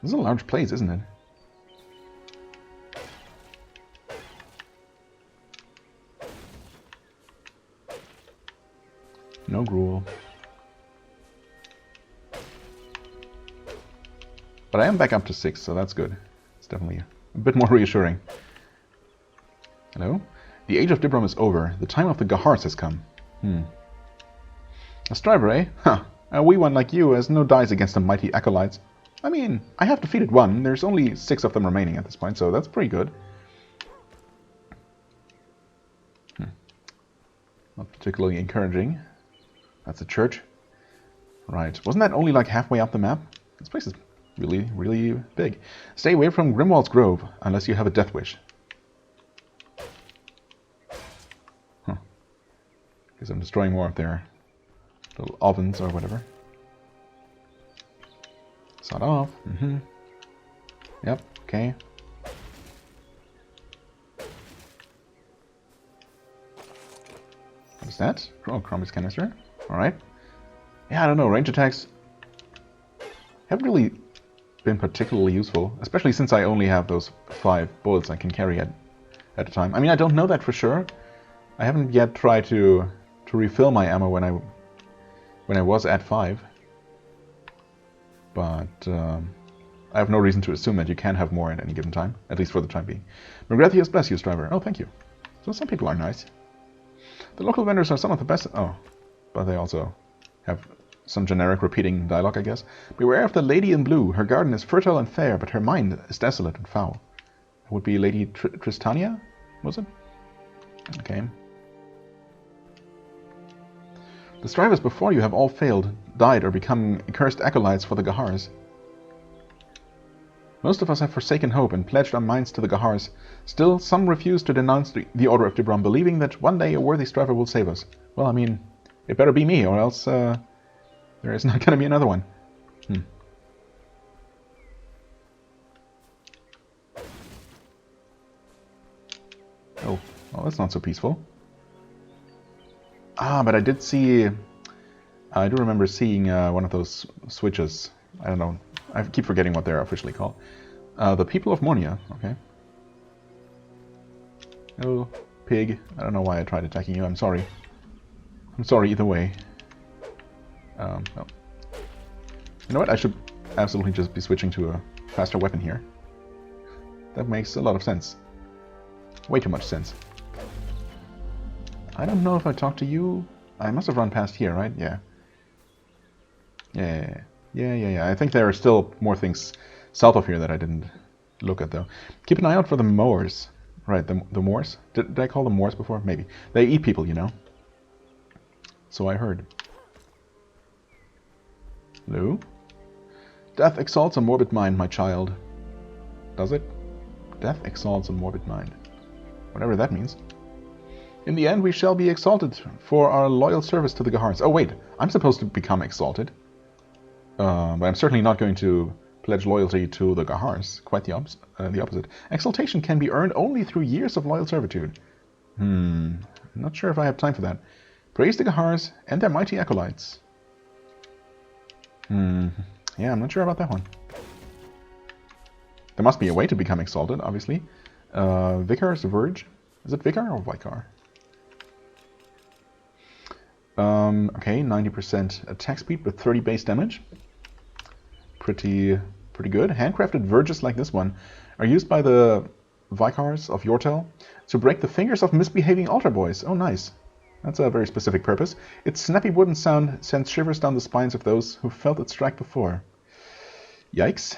This is a large place, isn't it? No gruel. But I am back up to 6, so that's good. It's definitely a bit more reassuring. Hello? The age of Dibram is over. The time of the Gahars has come. A striver, eh? Huh. A wee one like you has no dice against the mighty acolytes. I mean, I have defeated one. There's only 6 of them remaining at this point, so that's pretty good. Not particularly encouraging. That's a church. Right. Wasn't that only like halfway up the map? This place is really, really big. Stay away from Grimwald's Grove, unless you have a death wish. Because I'm destroying more of their little ovens or whatever. Sawed off. Yep, okay. What is that? Oh, Chromis canister. Alright. Yeah, I don't know, range attacks haven't really been particularly useful, especially since I only have those 5 bullets I can carry at a time. I mean, I don't know that for sure. I haven't yet tried to refill my ammo when I was at 5, but I have no reason to assume that you can have more at any given time, at least for the time being. Magrethius, bless you, driver. Oh, thank you. So some people are nice. The local vendors are some of the best... Oh, but they also have some generic repeating dialogue, I guess. Beware of the lady in blue. Her garden is fertile and fair, but her mind is desolate and foul. That would be Lady Tristania, was it? Okay. The strivers before you have all failed, died, or become accursed acolytes for the Gahars. Most of us have forsaken hope and pledged our minds to the Gahars. Still, some refuse to denounce the Order of Debrum, believing that one day a worthy striver will save us. Well, I mean, it better be me, or else there is not going to be another one. Oh, well, that's not so peaceful. Ah, but I did see... I do remember seeing one of those switches. I don't know. I keep forgetting what they're officially called. The People of Mornia. Okay. Oh, pig. I don't know why I tried attacking you. I'm sorry. I'm sorry either way. No. You know what? I should absolutely just be switching to a faster weapon here. That makes a lot of sense. Way too much sense. I don't know if I talked to you. I must have run past here, right? Yeah. Yeah. I think there are still more things south of here that I didn't look at, though. Keep an eye out for the Moors. Right, the Moors? Did I call them Moors before? Maybe. They eat people, you know. So I heard. Hello? Death exalts a morbid mind, my child. Does it? Death exalts a morbid mind. Whatever that means. In the end, we shall be exalted for our loyal service to the Gahars. Oh, wait. I'm supposed to become exalted. But I'm certainly not going to pledge loyalty to the Gahars. Quite the opposite. Exaltation can be earned only through years of loyal servitude. I'm not sure if I have time for that. Praise the Gahars and their mighty acolytes. Yeah, I'm not sure about that one. There must be a way to become exalted, obviously. Vicar's Verge. Is it Vicar or Vicar? Okay, 90% attack speed with 30 base damage. Pretty good. Handcrafted verges like this one are used by the Vicars of Yortel to break the fingers of misbehaving altar boys. Oh, nice. That's a very specific purpose. Its snappy wooden sound sends shivers down the spines of those who felt it strike before. Yikes.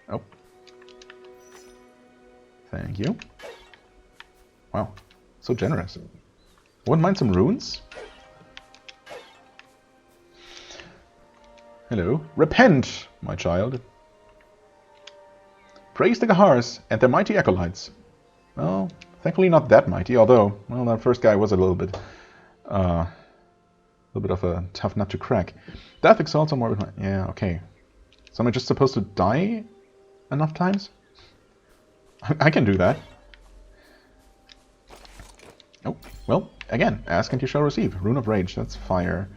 Oh. Thank you. Wow. So generous. Wouldn't mind some runes? Hello. Repent, my child. Praise the Gahars and their mighty acolytes. Well, thankfully not that mighty, although, well, that first guy was a little bit of a tough nut to crack. Death exalts on morbid mind. Yeah, okay. So am I just supposed to die enough times? I can do that. Oh, well, again, ask and you shall receive. Rune of Rage, that's fire.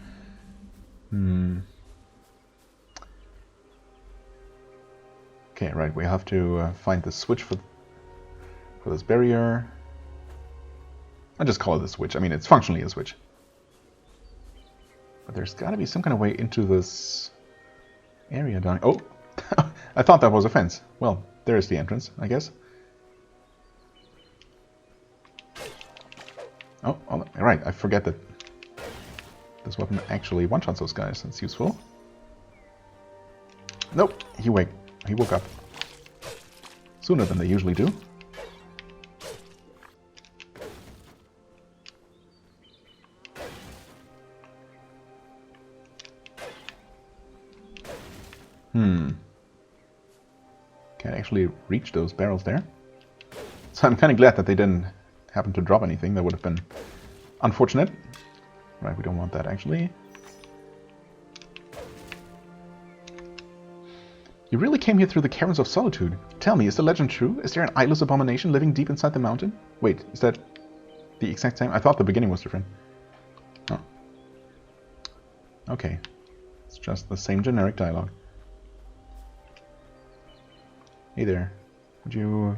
Okay, right, we have to find the switch for this barrier. I'll just call it a switch. I mean, it's functionally a switch. But there's got to be some kind of way into this area down... Oh! I thought that was a fence. Well, there's the entrance, I guess. Oh, right, I forget that this weapon actually one-shots those guys. That's useful. Nope, he woke up. Sooner than they usually do. Can't actually reach those barrels there. So I'm kind of glad that they didn't happen to drop anything. That would have been unfortunate. Right, we don't want that actually. You really came here through the caverns of solitude. Tell me, is the legend true? Is there an eyeless abomination living deep inside the mountain? Wait, is that the exact same? I thought the beginning was different. Oh. Okay. It's just the same generic dialogue. Hey there. Would you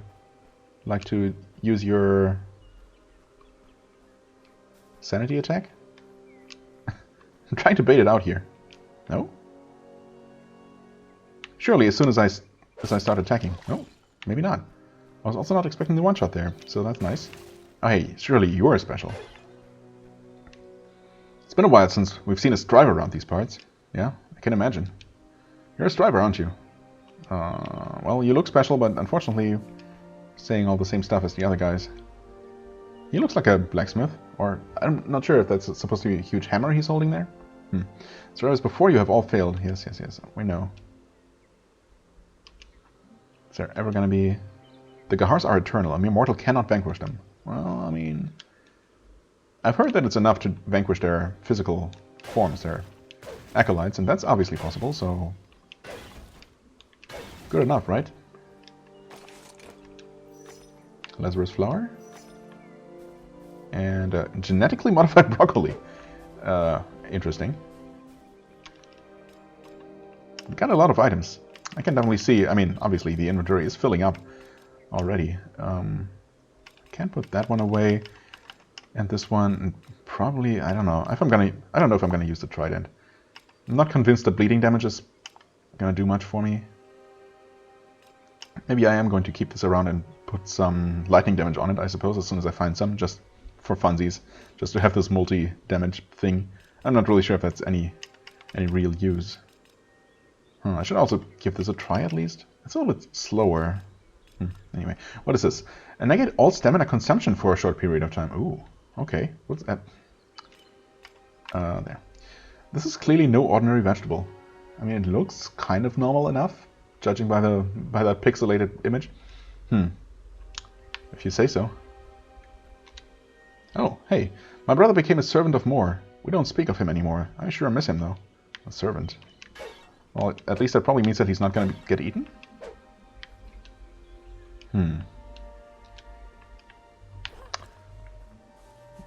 like to use your sanity attack? I'm trying to bait it out here. No? Surely, as soon as I start attacking... Oh, maybe not. I was also not expecting the one-shot there, so that's nice. Oh, hey, surely you're special. It's been a while since we've seen a striver around these parts. Yeah, I can imagine. You're a striver, aren't you? Well, you look special, but unfortunately you're saying all the same stuff as the other guys. He looks like a blacksmith, or I'm not sure if that's supposed to be a huge hammer he's holding there. Strivers before you have all failed. Yes, we know. Is there ever going to be... The Gahars are eternal. A mere mortal cannot vanquish them. Well, I mean... I've heard that it's enough to vanquish their physical forms, their acolytes, and that's obviously possible, so... Good enough, right? Lazarus flower. And genetically modified broccoli. Interesting. We've got a lot of items. I can definitely see, I mean, obviously the inventory is filling up already. Can't put that one away. And this one, probably, I don't know. I don't know if I'm gonna use the trident. I'm not convinced that bleeding damage is gonna do much for me. Maybe I am going to keep this around and put some lightning damage on it, I suppose, as soon as I find some, just for funsies, just to have this multi-damage thing. I'm not really sure if that's any real use. I should also give this a try at least. It's a little bit slower. Anyway, what is this? And I get all stamina consumption for a short period of time. Ooh, okay. What's that? There. This is clearly no ordinary vegetable. I mean, it looks kind of normal enough, judging by that pixelated image. If you say so. Oh, hey. My brother became a servant of Moore. We don't speak of him anymore. I sure miss him, though. A servant. Well, at least that probably means that he's not going to get eaten?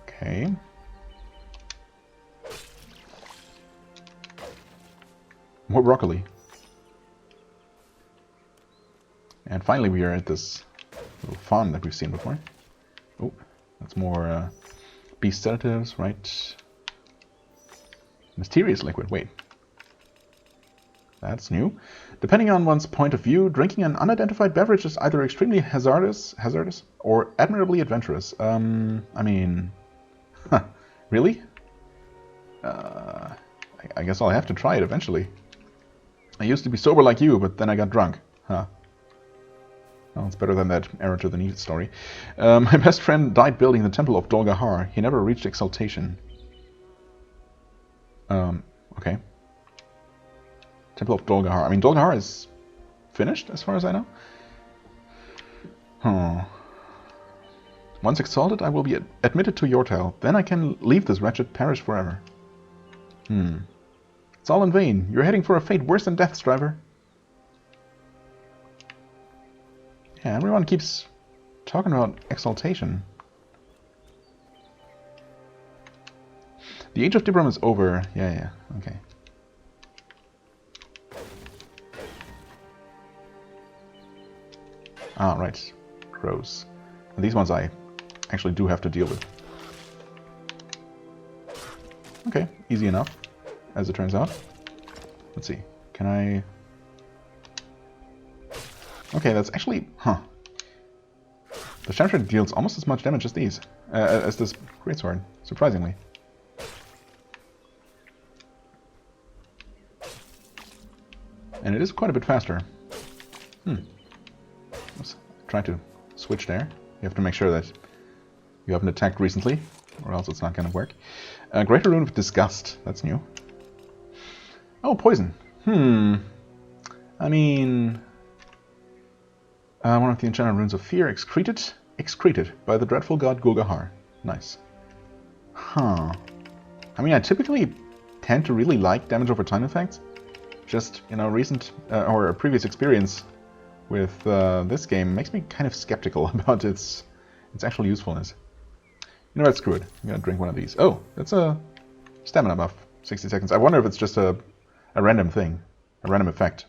Okay. More broccoli. And finally we are at this little farm that we've seen before. Oh, that's more beast sedatives, right? Mysterious liquid, wait. That's new. Depending on one's point of view, drinking an unidentified beverage is either extremely hazardous, or admirably adventurous. I mean... Really? I guess I'll have to try it eventually. I used to be sober like you, but then I got drunk. Well, it's better than that error to the need story. My best friend died building the Temple of Dol Gahar. He never reached exaltation. Okay. Temple of Dol Gahar. I mean, Dol Gahar is finished, as far as I know. Once exalted, I will be admitted to Yortel. Then I can leave this wretched parish forever. It's all in vain. You're heading for a fate worse than death, Striver. Yeah, everyone keeps talking about exaltation. The Age of Dibram is over. Yeah, okay. Ah, right. Crows. And these ones I actually do have to deal with. Okay, easy enough, as it turns out. Let's see. Can I... Okay, that's actually... The Shamshard deals almost as much damage as these. As this greatsword, surprisingly. And it is quite a bit faster. Let's try to switch there. You have to make sure that you haven't attacked recently, or else it's not going to work. Greater Rune of Disgust. That's new. Oh, poison. I mean... one of the enchanted runes of fear, excreted by the dreadful god Gulgahar. Nice. I mean, I typically tend to really like damage over time effects. Just, you know, recent or previous experience with this game makes me kind of skeptical about its actual usefulness. You know what, screw it. I'm gonna drink one of these. Oh, that's a stamina buff. 60 seconds. I wonder if it's just a random thing. A random effect.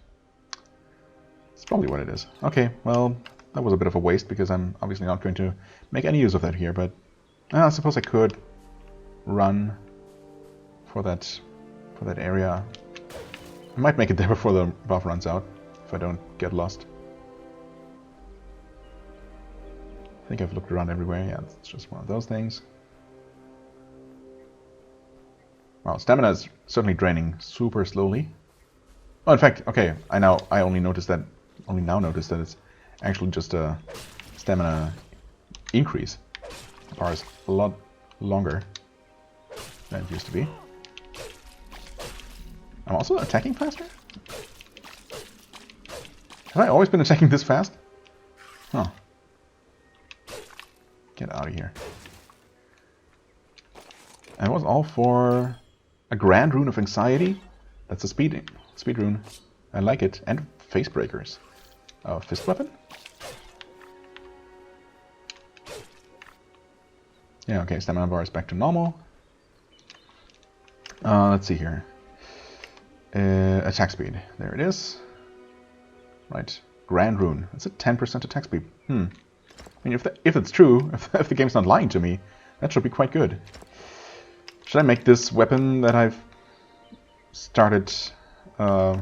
It's probably what it is. Okay, well, that was a bit of a waste because I'm obviously not going to make any use of that here, but I suppose I could run for that area. I might make it there before the buff runs out. if I don't get lost. I think I've looked around everywhere. Yeah, it's just one of those things. Well, stamina is certainly draining super slowly. Oh, in fact, okay, I only now noticed that it's actually just a stamina increase. The bar is a lot longer than it used to be. I'm also attacking faster? Have I always been attacking this fast? Huh. Get out of here. And it was all for a Grand Rune of Anxiety. That's a speed rune. I like it. And face breakers. Oh, fist weapon? Yeah, okay, stamina bar is back to normal. Let's see here. Attack speed. There it is. Right. Grand Rune. That's a 10% attack speed. I mean, if it's true, if the game's not lying to me, that should be quite good. Should I make this weapon that I've started, that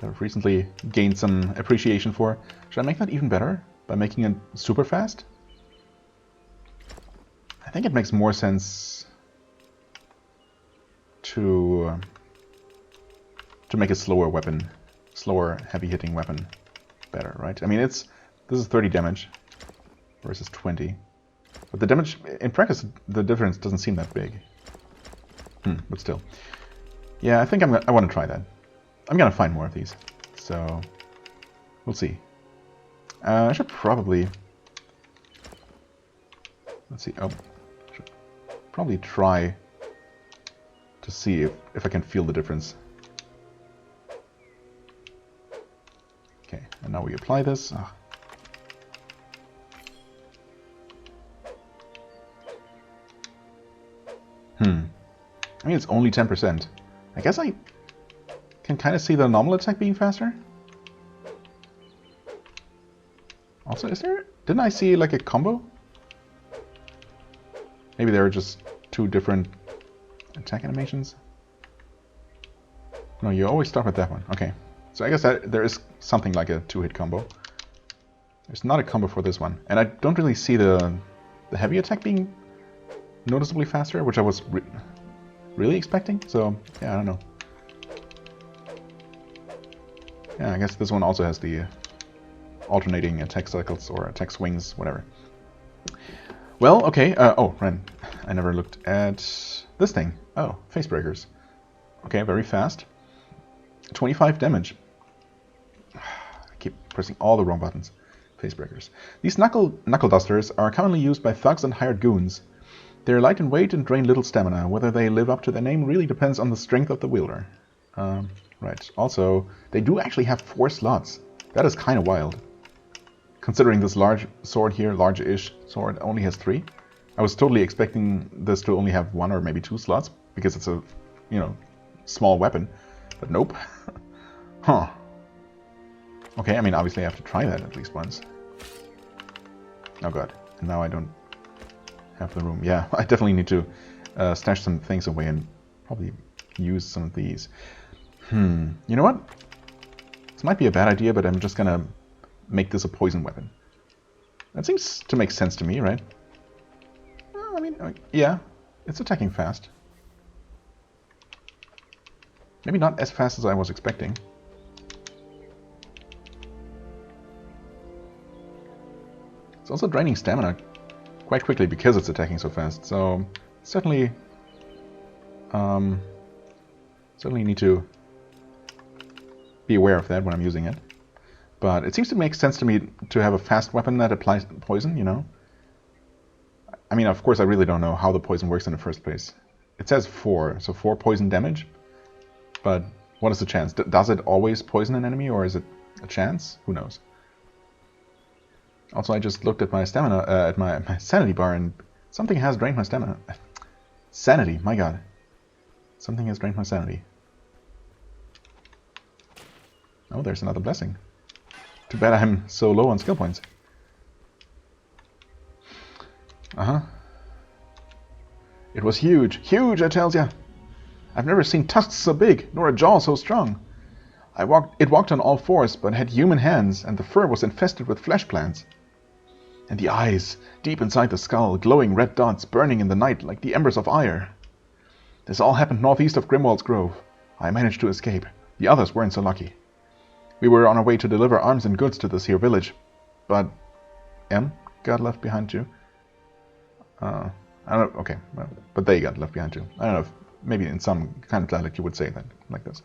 I've recently gained some appreciation for, should I make that even better by making it super fast? I think it makes more sense to make a slower weapon, slower heavy-hitting weapon better, right? I mean, this is 30 damage versus 20. But the damage, in practice, the difference doesn't seem that big. But still. Yeah, I think I want to try that. I'm going to find more of these. So, we'll see. I should probably... Let's see. Oh, should probably try to see if I can feel the difference. Okay, and now we apply this. I mean, it's only 10%. I guess I can kind of see the normal attack being faster. Also, didn't I see like a combo? Maybe there are just two different attack animations. No, you always start with that one. Okay. So I guess there is something like a two-hit combo. There's not a combo for this one. And I don't really see the heavy attack being noticeably faster, which I was really expecting. So, yeah, I don't know. Yeah, I guess this one also has the alternating attack cycles or attack swings, whatever. Well, okay. Oh, right. I never looked at this thing. Oh, face breakers. Okay, very fast. 25 damage. I keep pressing all the wrong buttons. Face breakers. These knuckle dusters are commonly used by thugs and hired goons. They're light in weight and drain little stamina. Whether they live up to their name really depends on the strength of the wielder. Right. Also, they do actually have 4 slots. That is kind of wild. Considering this large sword here, large-ish sword, only has 3. I was totally expecting this to only have 1 or maybe 2 slots, because it's a, small weapon. But nope. Huh. Okay, I mean, obviously I have to try that at least once. Oh god. And now I don't have the room. Yeah, I definitely need to stash some things away and probably use some of these. You know what? This might be a bad idea, but I'm just gonna make this a poison weapon. That seems to make sense to me, right? Well, I mean, yeah, it's attacking fast. Maybe not as fast as I was expecting. It's also draining stamina quite quickly because it's attacking so fast. So certainly need to be aware of that when I'm using it. But it seems to make sense to me to have a fast weapon that applies poison, I mean, of course, I really don't know how the poison works in the first place. It says 4, so 4 poison damage. But what is the chance? Does it always poison an enemy, or is it a chance? Who knows? Also, I just looked at my stamina, at my sanity bar, and something has drained my stamina. Sanity, my god. Something has drained my sanity. Oh, there's another blessing. Too bad I'm so low on skill points. It was huge. Huge, I tells ya. I've never seen tusks so big, nor a jaw so strong. It walked on all fours, but had human hands, and the fur was infested with flesh plants. And the eyes, deep inside the skull, glowing red dots burning in the night like the embers of ire. This all happened northeast of Grimwald's Grove. I managed to escape. The others weren't so lucky. We were on our way to deliver arms and goods to this here village, but M got left behind too. I don't know, okay, well, but they got left behind too. I don't know if maybe in some kind of dialect you would say that, like this.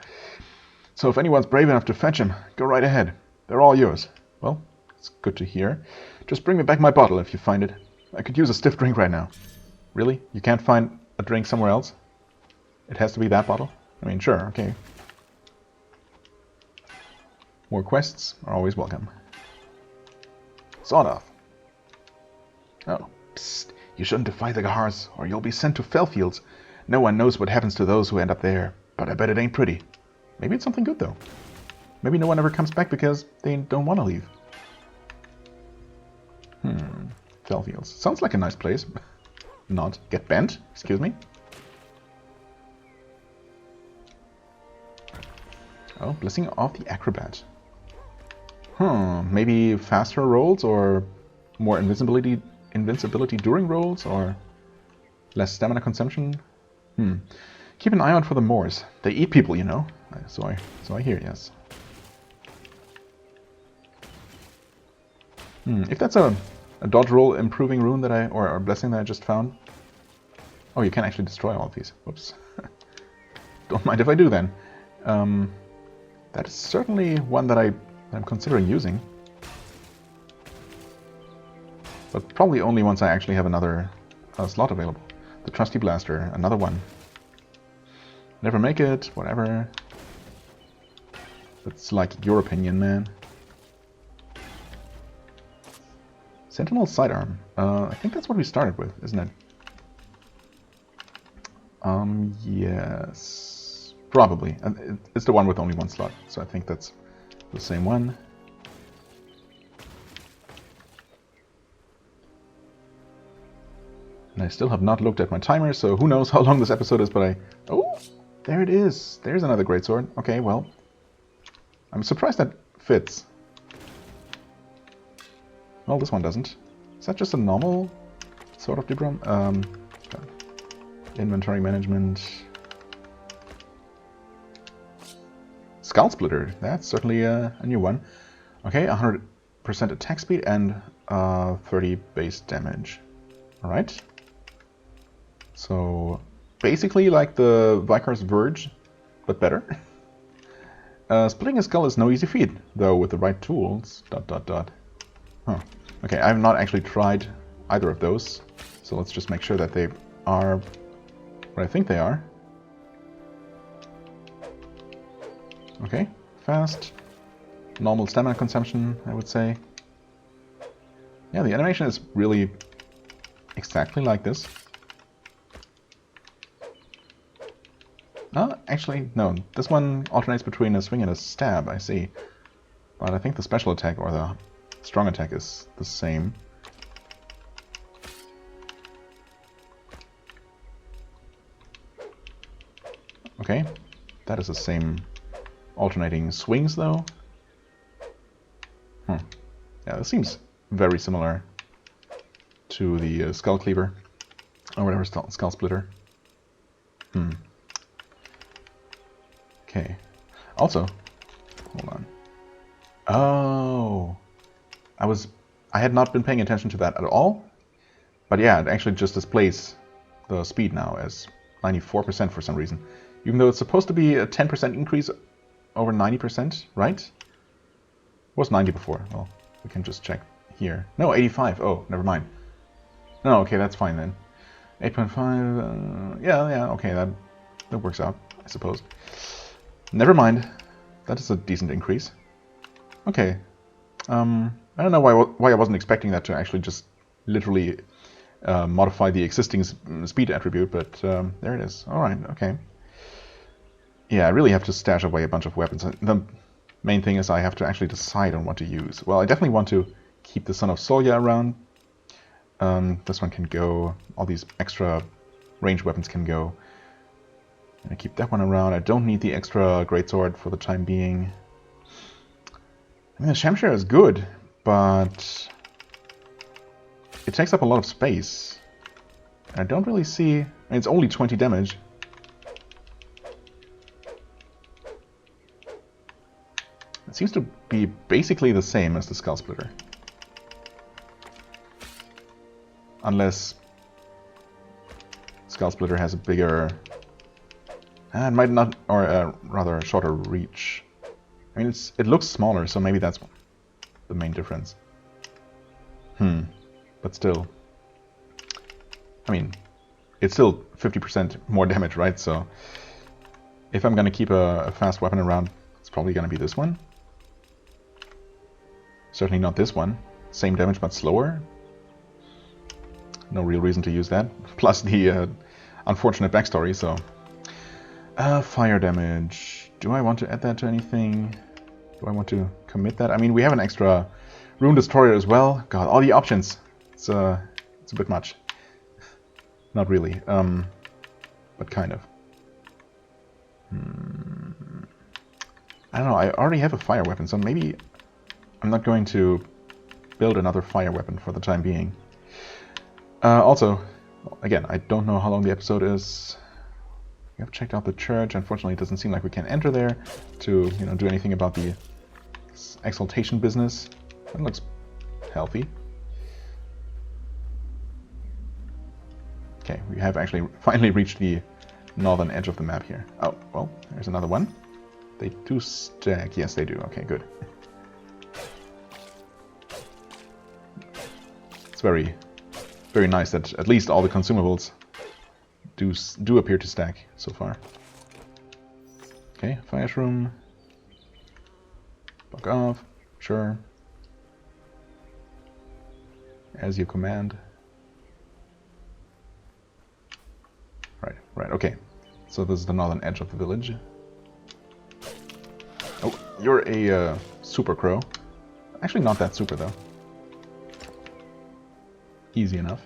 So if anyone's brave enough to fetch him, go right ahead. They're all yours. Well, it's good to hear. Just bring me back my bottle if you find it. I could use a stiff drink right now. Really? You can't find a drink somewhere else? It has to be that bottle? I mean, sure, okay. More quests are always welcome. Sawed off. Oh, psst. You shouldn't defy the Gahars, or you'll be sent to Fellfields. No one knows what happens to those who end up there, but I bet it ain't pretty. Maybe it's something good, though. Maybe no one ever comes back because they don't want to leave. Fellfields. Sounds like a nice place. Not. Get bent? Excuse me? Oh, Blessing of the Acrobat. Maybe faster rolls, or more invincibility during rolls, or less stamina consumption? Keep an eye out for the Moors. They eat people, you know. So I hear, yes. If that's a dodge roll improving rune that or blessing that I just found. Oh, you can actually destroy all of these. Whoops. Don't mind if I do then. That is certainly one that I'm considering using. But probably only once I actually have another slot available. The Trusty Blaster, another one. Never make it, whatever. It's like your opinion, man. Sentinel Sidearm. I think that's what we started with, isn't it? Yes. Probably. It's the one with only one slot, so I think that's the same one. And I still have not looked at my timer, so who knows how long this episode is, but oh! There it is! There's another greatsword. Okay, well. I'm surprised that fits. Well, this one doesn't. Is that just a normal sort of Dibram? Inventory management. Skull Splitter. That's certainly a new one. Okay, 100% attack speed and 30 base damage. Alright. So, basically like the Vikar's Verge, but better. Splitting a skull is no easy feat, though with the right tools. ... Huh. Okay, I have not actually tried either of those, so let's just make sure that they are what I think they are. Okay, fast, normal stamina consumption, I would say. Yeah, the animation is really exactly like this. Actually, no, this one alternates between a swing and a stab, I see. But I think the special attack or the strong attack is the same. Okay, that is the same alternating swings though. Yeah, it seems very similar to the Skull Cleaver, or whatever, Skull Splitter. Okay. Also, hold on. Oh, I had not been paying attention to that at all. But yeah, it actually just displays the speed now as 94% for some reason. Even though it's supposed to be a 10% increase over 90%, right? It was 90 before. Well, we can just check here. No, 85. Oh, never mind. No, okay, that's fine then. 8.5. Yeah, okay, that works out, I suppose. Never mind. That is a decent increase. Okay. I don't know why I wasn't expecting that to actually just literally modify the existing speed attribute, but there it is. Alright, okay. Yeah, I really have to stash away a bunch of weapons. The main thing is I have to actually decide on what to use. Well, I definitely want to keep the Son of Solya around. This one can go. All these extra range weapons can go. I keep that one around. I don't need the extra greatsword for the time being. I mean, the Shamshire is good, but it takes up a lot of space. I don't really see... I mean, it's only 20 damage. It seems to be basically the same as the Skull Splitter. Unless Skull Splitter has a bigger... it might not... or rather a shorter reach. I mean, it looks smaller, so maybe that's the main difference. But still... I mean, it's still 50% more damage, right? So if I'm gonna keep a fast weapon around, it's probably gonna be this one. Certainly not this one. Same damage, but slower. No real reason to use that. Plus the unfortunate backstory, so... fire damage. Do I want to add that to anything? Do I want to commit that? I mean, we have an extra Rune Destroyer as well. God, all the options. It's a bit much. Not really, but kind of. I don't know, I already have a fire weapon, so maybe I'm not going to build another fire weapon for the time being. Also, again, I don't know how long the episode is. We have checked out the church. Unfortunately, it doesn't seem like we can enter there to, you know, do anything about the exaltation business. That looks healthy. Okay, we have actually finally reached the northern edge of the map here. Oh, well, there's another one. They do stack. Yes, they do. Okay, good. It's very, very nice that at least all the consumables do appear to stack so far. Okay, fire shroom. Fuck off. Sure. As you command. Right, okay. So this is the northern edge of the village. Oh, you're a super crow. Actually not that super though. Easy enough.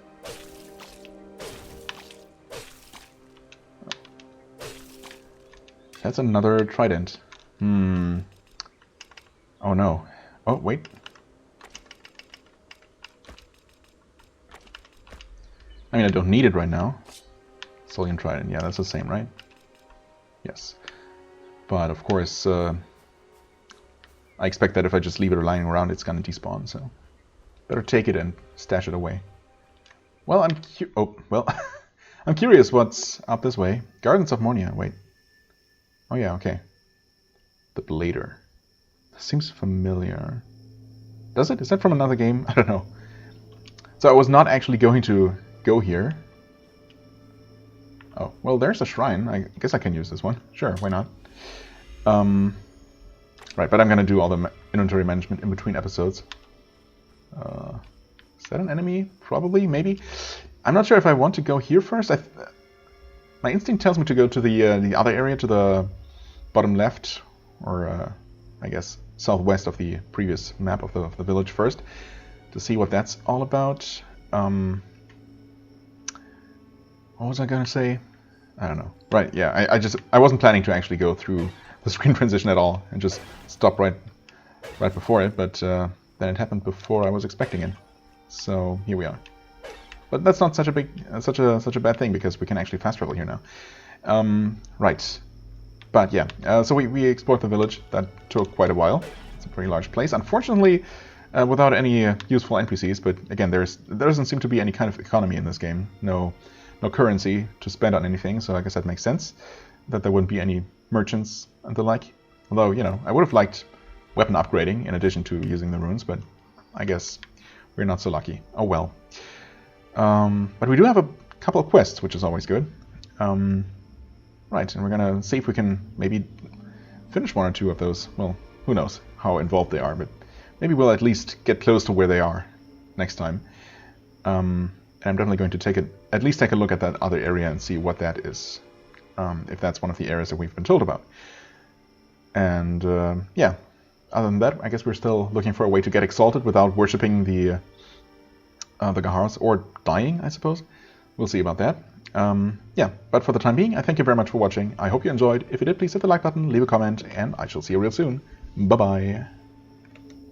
That's another trident. Oh no. Oh, wait. I mean, I don't need it right now. Solian Trident, yeah, that's the same, right? Yes. But of course, I expect that if I just leave it lying around, it's gonna despawn, so... better take it and stash it away. Well, I'm curious what's up this way. Gardens of Monia, wait. Oh yeah, okay. The Blader. Seems familiar. Does it? Is that from another game? I don't know. So I was not actually going to go here. Oh, well, there's a shrine. I guess I can use this one. Sure, why not? Right, but I'm going to do all the inventory management in between episodes. Is that an enemy? Probably, maybe. I'm not sure if I want to go here first. My instinct tells me to go to the other area, to the bottom left, or I guess southwest of the previous map of the village first, to see what that's all about. What was I gonna say? I don't know. Right, yeah, I wasn't planning to actually go through the screen transition at all and just stop right before it, but then it happened before I was expecting it. So here we are. But that's not such a bad thing, because we can actually fast travel here now. Right. But yeah, so we explored the village. That took quite a while. It's a pretty large place. Unfortunately, without any useful NPCs, but again, there doesn't seem to be any kind of economy in this game. No currency to spend on anything, so I guess that makes sense. That there wouldn't be any merchants and the like. Although, you know, I would have liked weapon upgrading in addition to using the runes, but I guess we're not so lucky. Oh well. But we do have a couple of quests, which is always good. Right, and we're gonna see if we can maybe finish one or two of those. Well, who knows how involved they are, but maybe we'll at least get close to where they are next time. And I'm definitely going to at least take a look at that other area and see what that is. If that's one of the areas that we've been told about. And yeah, other than that, I guess we're still looking for a way to get exalted without worshipping the Gahars, or dying, I suppose. We'll see about that. Yeah, but for the time being, I thank you very much for watching. I hope you enjoyed. If you did, please hit the like button, leave a comment, and I shall see you real soon. Bye-bye.